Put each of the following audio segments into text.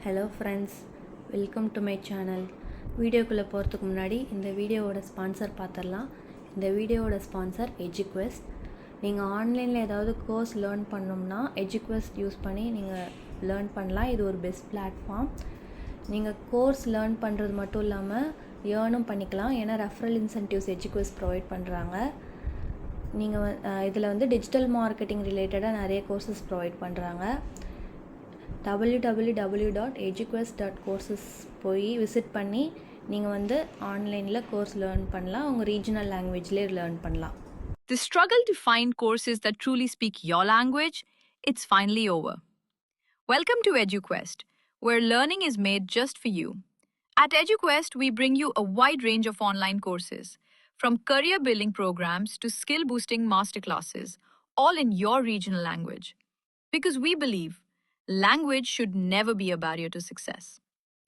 Hello friends, welcome to my channel. வீடியோக்குள்ளே போகிறதுக்கு முன்னாடி இந்த வீடியோவோட ஸ்பான்சர் பார்த்துடலாம். இந்த வீடியோவோட ஸ்பான்சர் எஜுக்வெஸ்ட். நீங்கள் ஆன்லைனில் ஏதாவது கோர்ஸ் லேர்ன் பண்ணோம்னா எஜுக்வெஸ்ட் யூஸ் பண்ணி நீங்கள் லேர்ன் பண்ணலாம். இது ஒரு பெஸ்ட் பிளாட்ஃபார்ம். நீங்கள் கோர்ஸ் லேர்ன் பண்ணுறது மட்டும் இல்லாமல் ஏர்னும் பண்ணிக்கலாம். ஏன்னா ரெஃபரல் இன்சென்டிவ்ஸ் எஜுக்வெஸ்ட் ப்ரொவைட் பண்ணுறாங்க. நீங்கள் இதில் வந்து டிஜிட்டல் மார்க்கெட்டிங் ரிலேட்டடாக நிறைய கோர்சஸ் ப்ரொவைட் பண்ணுறாங்க. www.eduquest.courses போய் விசிட் பண்ணி நீங்கள் வந்து ஆன்லைனில் கோர்ஸ் லேர்ன் பண்ணலாம். உங்கள் ரீஜனல் லாங்குவேஜ்லேயே லேர்ன் பண்ணலாம். The struggle to find courses that truly speak your language, it's finally over. Welcome to EduQuest, where learning is made just for you. At EduQuest, we bring you a wide range of online courses, from career-building programs to skill-boosting masterclasses, all in your regional language. Because we believe language should never be a barrier to success.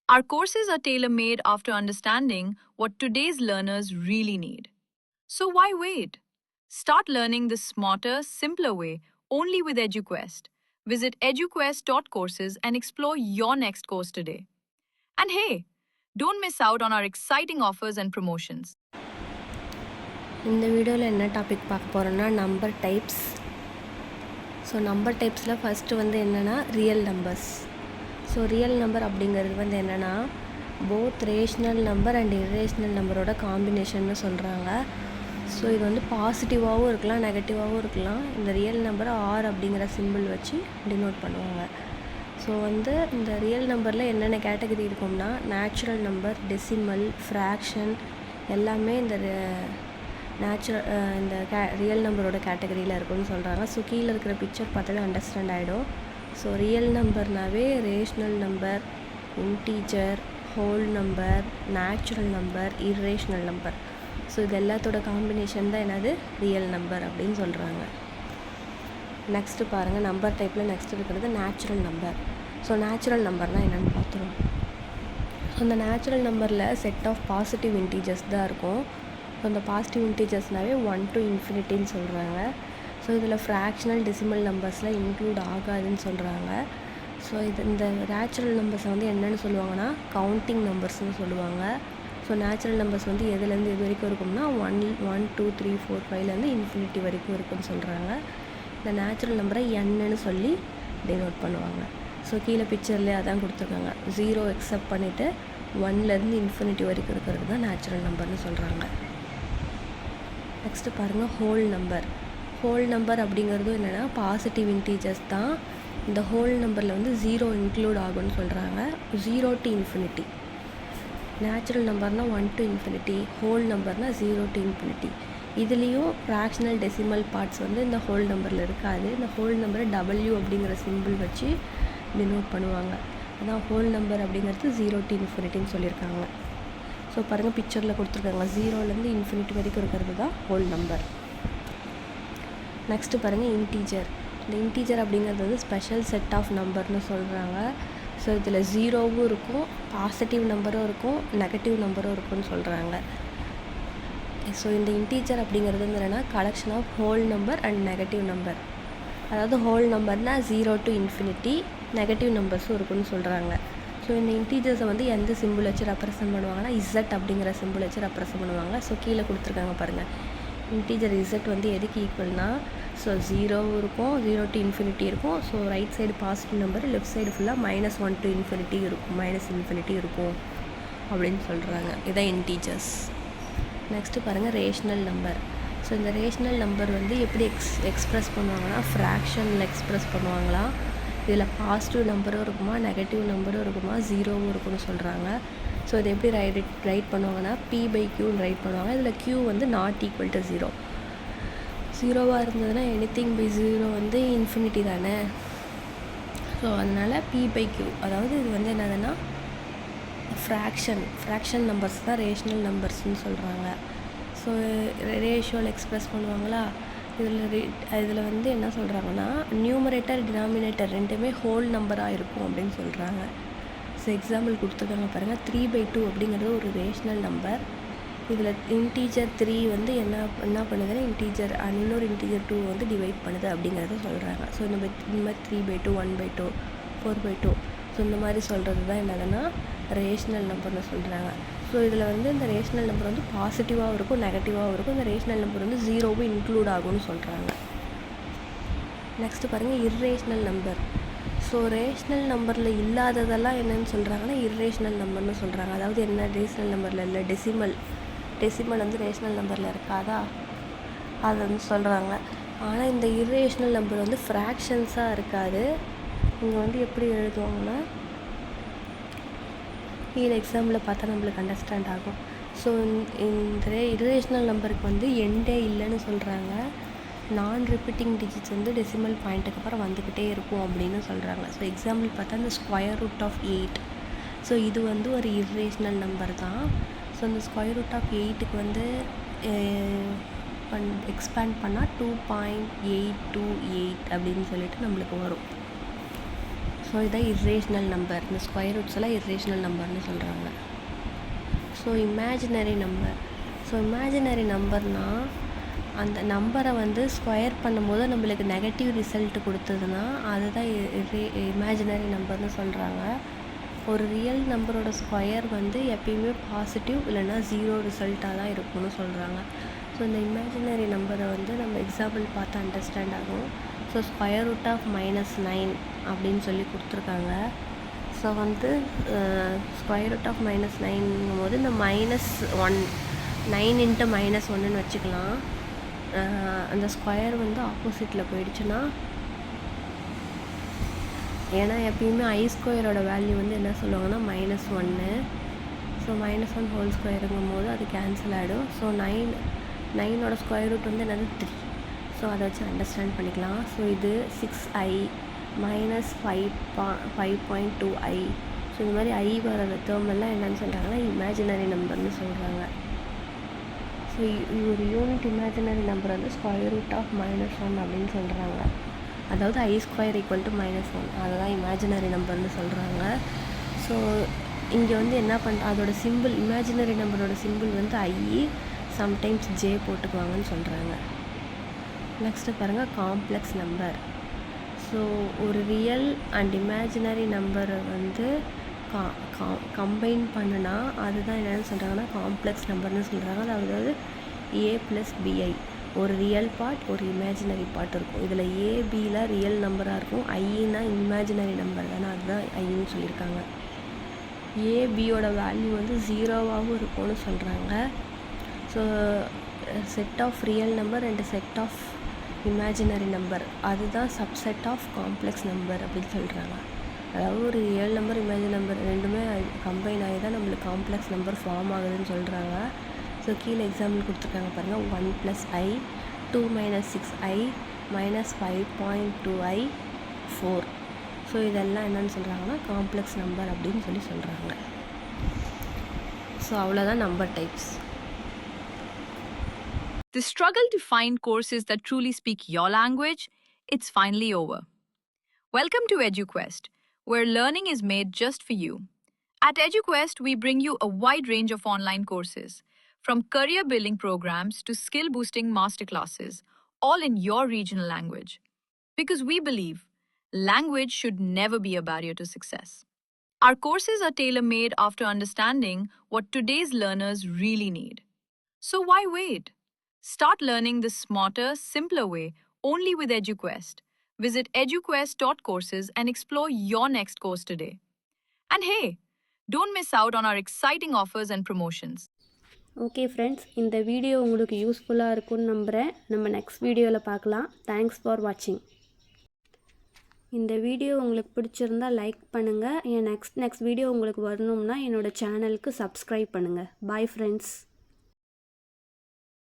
Our courses are tailor-made after understanding what today's learners really need. So why wait? Start learning the smarter, simpler way only with EduQuest. Visit eduquest.courses and explore your next course today. And hey, don't miss out on our exciting offers and promotions. இந்த வீடியோவில் என்ன topic பார்க்க போகிறோன்னா number types. So number டைப்ஸில் first வந்து என்னென்னா real numbers. So real number அப்படிங்கிறது வந்து என்னென்னா both rational number and irrational நம்பரோட காம்பினேஷன்னு சொல்கிறாங்க. ஸோ இது வந்து பாசிட்டிவாகவும் இருக்கலாம், நெகட்டிவாகவும் இருக்கலாம். இந்த ரியல் நம்பரை ஆர் அப்படிங்கிற சிம்பிள் வச்சு டினோட் பண்ணுவாங்க. ஸோ வந்து இந்த ரியல் நம்பரில் என்னென்ன கேட்டகரி இருக்கும்னா நேச்சுரல் நம்பர், டெசிமல், ஃப்ராக்ஷன் எல்லாமே இந்த ரியல் நம்பரோட கேட்டகரியில் இருக்குன்னு சொல்கிறாங்க. ஸோ கீழே இருக்கிற பிக்சர் பார்த்தாலே அண்டர்ஸ்டாண்ட் ஆகிடும். ஸோ ரியல் நம்பர்னாவே rational number, integer, whole number, natural number, irrational number. So இது எல்லாத்தோட காம்பினேஷன் தான் என்னது ரியல் நம்பர் அப்படின்னு சொல்கிறாங்க. நெக்ஸ்ட்டு பாருங்கள், நம்பர் டைப்பில் நெக்ஸ்ட் இருக்கிறது நேச்சுரல் நம்பர். ஸோ நேச்சுரல் நம்பர்னால் என்னென்னு பார்த்துருவோம். ஸோ இந்த நேச்சுரல் நம்பரில் செட் ஆஃப் பாசிட்டிவ் இன்டீஜர்ஸ் தான் இருக்கும். ஸோ இந்த பாசிட்டிவ் இன்டீஜர்ஸ்னாவே 1 to infinity சொல்கிறாங்க. ஸோ இதில் ஃப்ராக்ஷனல் டெசிமல் நம்பர்ஸில் இன்க்ளூட் ஆகாதுன்னு சொல்கிறாங்க. ஸோ இந்த நேச்சுரல் நம்பர்ஸை வந்து என்னென்னு சொல்லுவாங்கன்னா கவுண்டிங் நம்பர்ஸ்னு சொல்லுவாங்க. ஸோ நேச்சுரல் நம்பர்ஸ் வந்து எதுலேருந்து இது வரைக்கும் இருக்கும்னா 1 2 3 4 5லேருந்து இன்ஃபினிட்டி வரைக்கும் இருக்குன்னு சொல்கிறாங்க. இந்த நேச்சுரல் நம்பரை என்னன்னு சொல்லி டினோட் பண்ணுவாங்க. ஸோ கீழே பிக்சர்லேயே அதான் கொடுத்துருக்காங்க. 0 எக்ஸப்ட் பண்ணிவிட்டு 1லேருந்து இன்ஃபினிட்டி வரைக்கும் இருக்கிறது தான் நேச்சுரல் நம்பர்னு சொல்கிறாங்க. நெக்ஸ்ட்டு பாருங்கள் ஹோல் நம்பர். ஹோல் நம்பர் அப்படிங்கிறது என்னென்னா பாசிட்டிவ் இன்டீஜர்ஸ் தான். இந்த ஹோல் நம்பரில் வந்து 0 இன்க்ளூட் ஆகும்னு சொல்கிறாங்க. 0 to infinity. நேச்சுரல் நம்பர்னால் 1 to infinity, ஹோல் நம்பர்னால் 0 to infinity. இதுலேயும் ஃப்ராக்ஷனல் டெசிமல் பார்ட்ஸ் வந்து இந்த ஹோல் நம்பரில் இருக்காது. இந்த ஹோல் நம்பரை W அப்படிங்கிற சிம்பிள் வச்சு டினோட் பண்ணுவாங்க. அதான் ஹோல் நம்பர் அப்படிங்கிறது 0 to infinity சொல்லியிருக்காங்க. ஸோ பாருங்கள் பிக்சரில் கொடுத்துருக்காங்க. 0லேருந்து இன்ஃபினிட்டி வரைக்கும் இருக்கிறது தான் ஹோல் நம்பர். நெக்ஸ்ட்டு பாருங்கள் இன்டீஜர். இந்த இன்டீஜர் அப்படிங்கிறது வந்து ஸ்பெஷல் செட் ஆஃப் நம்பர்னு சொல்கிறாங்க. ஸோ இதில் 0வும் இருக்கும், பாசிட்டிவ் நம்பரும் இருக்கும், நெகட்டிவ் நம்பரும் இருக்கும்னு சொல்கிறாங்க. ஸோ இந்த இன்டீஜர் அப்படிங்கிறது வந்து என்னென்னா collection of whole number and negative number. அதாவது ஹோல் நம்பர்னால் 0 to infinity, நெகட்டிவ் நம்பர்ஸும் இருக்குன்னு சொல்கிறாங்க. ஸோ இந்த இன்டீஜர்ஸை வந்து எந்த சிம்பிள் வச்சு ரெப்ரசன்ட் பண்ணுவாங்கன்னா இசட் அப்படிங்கிற சிம்பிள் வச்சு ரெப்ரசன்ட் பண்ணுவாங்க. ஸோ கீழே கொடுத்துருக்காங்க பாருங்கள். இன்டீஜர் இசட் வந்து எதுக்கு ஈக்குவல்னா ஸோ 0வும் இருக்கும், 0 to infinity இருக்கும். So right side positive number, left side ஃபுல்லாக -1 to infinity இருக்கும், -infinity இருக்கும் அப்படின்னு சொல்கிறாங்க. இதான் இன்டீஜர்ஸ். நெக்ஸ்ட்டு பாருங்கள் ரேஷ்னல் நம்பர். ஸோ இந்த ரேஷ்னல் நம்பர் வந்து எப்படி எக்ஸ்ப்ரெஸ் பண்ணுவாங்கன்னா ஃப்ராக்ஷனில் எக்ஸ்ப்ரெஸ் பண்ணுவாங்களா. இதில் பாசிட்டிவ் நம்பரும் இருக்குமா, நெகட்டிவ் நம்பரும் இருக்குமா, 0வும் இருக்குன்னு சொல்கிறாங்க. ஸோ இதை எப்படி ரைட் பண்ணுவாங்கன்னா P/Qன்னு ரைட் பண்ணுவாங்க. இதில் Q வந்து not equal to 0. 0வாக இருந்ததுன்னா எனிதிங் பை 0 வந்து இன்ஃபினிட்டி தானே. ஸோ அதனால் P/Q, அதாவது இது வந்து என்னதுன்னா ஃப்ராக்ஷன் நம்பர்ஸ் தான் ரேஷ்னல் நம்பர்ஸ்னு சொல்கிறாங்க. ஸோ ரேஷியோவில் எக்ஸ்ப்ரெஸ் பண்ணுவாங்களா. இதில் வந்து என்ன சொல்கிறாங்கன்னா நியூமரேட்டர், டினாமினேட்டர் ரெண்டுமே ஹோல் நம்பராக இருக்கும் அப்படின்னு சொல்கிறாங்க. ஸோ எக்ஸாம்பிள் கொடுத்துருக்காங்க பாருங்கள். 3/2 அப்படிங்கிறது ஒரு ரேஷ்னல் நம்பர். இதில் இன்டீஜர் 3 வந்து என்ன பண்ணுதுன்னா இன்டீஜர் இன்னொரு இன்டீஜர் 2 வந்து டிவைட் பண்ணுது அப்படிங்கிறத சொல்கிறாங்க. ஸோ இந்த மாதிரி 3/2, 1/2, 4/2 ஸோ இந்த மாதிரி சொல்கிறது தான் என்னதுன்னா ரேஷ்னல் நம்பர்னு சொல்கிறாங்க. ஸோ இதில் வந்து இந்த ரேஷ்னல் நம்பர் வந்து பாசிட்டிவாகவும் இருக்கும், நெகட்டிவாகவும் இருக்கும். இந்த ரேஷ்னல் நம்பர் வந்து ஜீரோவும் இன்க்ளூட் ஆகும்னு சொல்கிறாங்க. நெக்ஸ்ட்டு பாருங்கள் இர்ரேஷ்னல் நம்பர். ஸோ ரேஷ்னல் நம்பரில் இல்லாததெல்லாம் என்னென்னு சொல்கிறாங்கன்னா இர்ரேஷ்னல் நம்பர்னு சொல்கிறாங்க. அதாவது என்ன ரேஷ்னல் நம்பரில் இல்லை, டெசிமல் வந்து ரேஷ்னல் நம்பரில் இருக்காதா, அதை வந்து சொல்கிறாங்க. ஆனால் இந்த இர்ரேஷ்னல் நம்பர் வந்து ஃப்ராக்ஷன்ஸாக இருக்காது. இங்கே வந்து எப்படி எழுதுவாங்கன்னா கீழே எக்ஸாம்பிளில் பார்த்தா நம்மளுக்கு அண்டர்ஸ்டாண்ட் ஆகும். ஸோ இந்த இர்ரேஷ்னல் நம்பருக்கு வந்து எண்டே இல்லைன்னு சொல்கிறாங்க. நான் ரிப்பீட்டிங் டிஜிட்ஸ் வந்து டெசிமல் பாயிண்ட்டுக்கு அப்புறம் வந்துக்கிட்டே இருக்கும் அப்படின்னு சொல்கிறாங்க. ஸோ எக்ஸாம்பிள் பார்த்தா இந்த ஸ்கொயர் ரூட் ஆஃப் 8. ஸோ இது வந்து ஒரு இர்ரேஷ்னல் நம்பர் தான். ஸோ இந்த ஸ்கொயர் ரூட் ஆஃப் 8க்கு வந்து எக்ஸ்பேண்ட் பண்ணால் 2.828 அப்படின்னு சொல்லிட்டு நம்மளுக்கு வரும். ஸோ இதான் இர்ரேஷ்னல் நம்பர். இந்த ஸ்கொயர் ரூட்ஸ் எல்லாம் இர்ரேஷ்னல் நம்பர்னு சொல்கிறாங்க. So imaginary number. So imaginary நம்பர்னால் அந்த நம்பரை வந்து ஸ்கொயர் பண்ணும்போது நம்மளுக்கு நெகட்டிவ் ரிசல்ட் கொடுத்ததுன்னா அதுதான் இமேஜினரி நம்பர்னு சொல்கிறாங்க. ஒரு ரியல் நம்பரோட ஸ்கொயர் வந்து எப்பயுமே பாசிட்டிவ் இல்லைன்னா ஜீரோ ரிசல்ட்டாக தான் இருக்கும்னு சொல்கிறாங்க. ஸோ இந்த இமேஜினரி நம்பரை வந்து நம்ம எக்ஸாம்பிள் பார்த்து அண்டர்ஸ்டாண்ட் ஆகும். ஸோ ஸ்கொயர் ரூட் ஆஃப் -9 அப்படின்னு சொல்லி கொடுத்துருக்காங்க. ஸோ வந்து ஸ்கொயர் ரூட் ஆஃப் -9ங்கும் போது இந்த -1 9 × -1ன்னு வச்சுக்கலாம். அந்த ஸ்கொயர் வந்து ஆப்போசிட்டில் போயிடுச்சுன்னா, ஏன்னா எப்பயுமே ஐ ஸ்கொயரோட வேல்யூ வந்து என்ன சொல்லுவாங்கன்னா -1. ஸோ -1 ஹோல் ஸ்கொயருங்கும் போது அது கேன்சல் ஆகிடும். ஸோ 9ஓட ஸ்கொயர் ரூட் வந்து என்னது 3. ஸோ அதை வச்சு அண்டர்ஸ்டாண்ட் பண்ணிக்கலாம். ஸோ இது 6i -5.2i. ஸோ இந்த மாதிரி ஐ வர டேர்ம் எல்லாம் என்னன்னு சொல்கிறாங்கன்னா இமேஜினரி நம்பர்னு சொல்கிறாங்க. ஸோ ஒரு யூனிட் இமேஜினரி நம்பர் வந்து ஸ்கொயர் ரூட் ஆஃப் -1 அப்படின்னு சொல்கிறாங்க. அதாவது i² = -1, அதை தான் இமேஜினரி நம்பர்னு சொல்கிறாங்க. ஸோ இங்கே வந்து என்ன அதோட சிம்பிள், இமேஜினரி நம்பரோட சிம்பிள் வந்து i, சம்டைம்ஸ் j போட்டுக்குவாங்கன்னு சொல்கிறாங்க. நெக்ஸ்ட்டு பாருங்கள் காம்ப்ளெக்ஸ் நம்பர். ஸோ ஒரு ரியல் அண்ட் இமேஜினரி நம்பரை வந்து கம்பைன் பண்ணுனா அதுதான் என்னென்னு சொல்கிறாங்கன்னா காம்ப்ளெக்ஸ் நம்பர்னு சொல்கிறாங்க. அதாவது a + bi, ஒரு ரியல் பார்ட் ஒரு இமேஜினரி பார்ட் இருக்கும். இதில் ஏபியில் ரியல் நம்பராக இருக்கும், ஐனா இமேஜினரி நம்பர் தானே, அதுதான் ஐன்னு சொல்லியிருக்காங்க. ஏபியோட வேல்யூ வந்து 0வாகவும் இருக்கும்னு சொல்கிறாங்க. So set of real number and set of imaginary number அதுதான் சப்செட் ஆஃப் காம்ப்ளெக்ஸ் நம்பர் அப்படின்னு சொல்கிறாங்க. அதாவது ஒரு ரியல் நம்பர் இமேஜினரி நம்பர் ரெண்டுமே கம்பைன் ஆகி தான் நம்மளுக்கு காம்ப்ளெக்ஸ் நம்பர் ஃபார்ம் ஆகுதுன்னு சொல்கிறாங்க. ஸோ கீழே எக்ஸாம்பிள் கொடுத்துருக்காங்க பாருங்கள். 1 + i, 2 - 6i, -5.2i, 4. ஸோ இதெல்லாம் என்னென்னு சொல்கிறாங்கன்னா காம்ப்ளெக்ஸ் நம்பர் அப்படின்னு சொல்கிறாங்க. ஸோ அவ்வளோதான் number types. The struggle to find courses that truly speak your language, it's finally over. Welcome to EduQuest, where learning is made just for you. At EduQuest, we bring you a wide range of online courses, from career-building programs to skill-boosting masterclasses, all in your regional language. Because we believe language should never be a barrier to success. Our courses are tailor-made after understanding what today's learners really need. So why wait? Start learning the smarter, simpler way only with EduQuest. Visit eduquest.courses and explore your next course today. And hey, don't miss out on our exciting offers and promotions. Okay friends, இந்த video உங்களுக்கு யூஸ்ஃபுல்லாக இருக்கும்னு நம்புகிறேன். நம்ம next வீடியோவில் பார்க்கலாம். Thanks for வாட்சிங். இந்த வீடியோ உங்களுக்கு பிடிச்சிருந்தா லைக் பண்ணுங்கள். என் நெக்ஸ்ட் வீடியோ உங்களுக்கு வரணும்னா என்னோடய சேனலுக்கு சப்ஸ்கிரைப் பண்ணுங்கள். Bye friends.